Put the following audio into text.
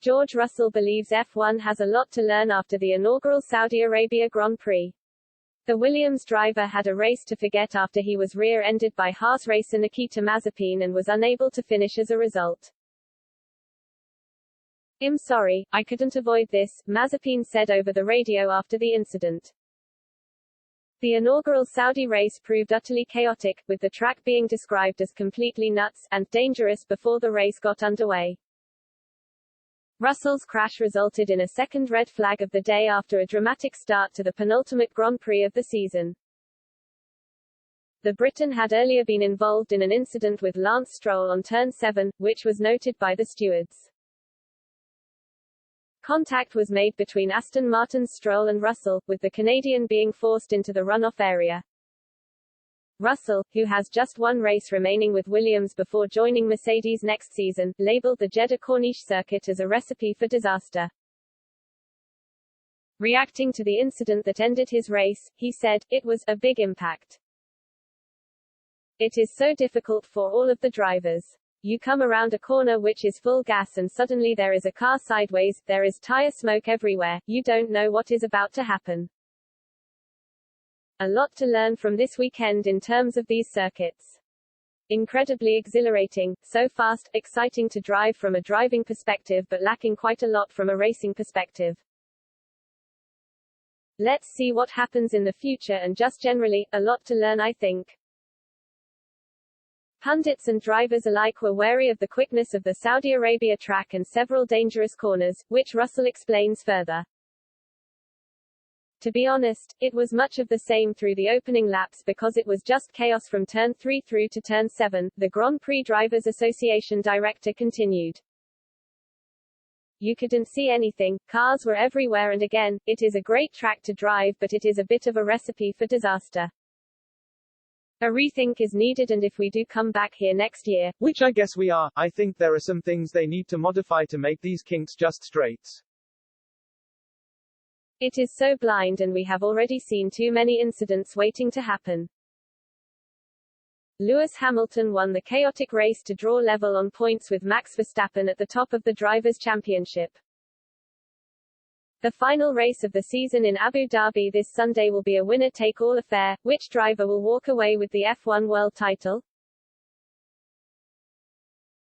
George Russell believes F1 has a lot to learn after the inaugural Saudi Arabia Grand Prix. The Williams driver had a race to forget after he was rear-ended by Haas racer Nikita Mazepin and was unable to finish as a result. "I'm sorry, I couldn't avoid this," Mazepin said over the radio after the incident. The inaugural Saudi race proved utterly chaotic, with the track being described as completely nuts and dangerous before the race got underway. Russell's crash resulted in a second red flag of the day after a dramatic start to the penultimate Grand Prix of the season. The Briton had earlier been involved in an incident with Lance Stroll on turn 7, which was noted by the stewards. Contact was made between Aston Martin's Stroll and Russell, with the Canadian being forced into the runoff area. Russell, who has just one race remaining with Williams before joining Mercedes next season, labeled the Jeddah Corniche circuit as a recipe for disaster. Reacting to the incident that ended his race, he said, "It was a big impact. It is so difficult for all of the drivers. You come around a corner which is full gas and suddenly there is a car sideways, there is tire smoke everywhere, you don't know what is about to happen. A lot to learn from this weekend in terms of these circuits. Incredibly exhilarating, so fast, exciting to drive from a driving perspective but lacking quite a lot from a racing perspective. Let's see what happens in the future and just generally, a lot to learn I think." Pundits and drivers alike were wary of the quickness of the Saudi Arabia track and several dangerous corners, which Russell explains further. "To be honest, it was much of the same through the opening laps because it was just chaos from turn 3 through to turn 7, the Grand Prix Drivers Association director continued. You couldn't see anything, cars were everywhere and again, it is a great track to drive but it is a bit of a recipe for disaster. A rethink is needed and if we do come back here next year, which I guess we are, I think there are some things they need to modify to make these kinks just straights. It is so blind and we have already seen too many incidents waiting to happen." Lewis Hamilton won the chaotic race to draw level on points with Max Verstappen at the top of the Drivers' Championship. The final race of the season in Abu Dhabi this Sunday will be a winner-take-all affair. Which driver will walk away with the F1 World title?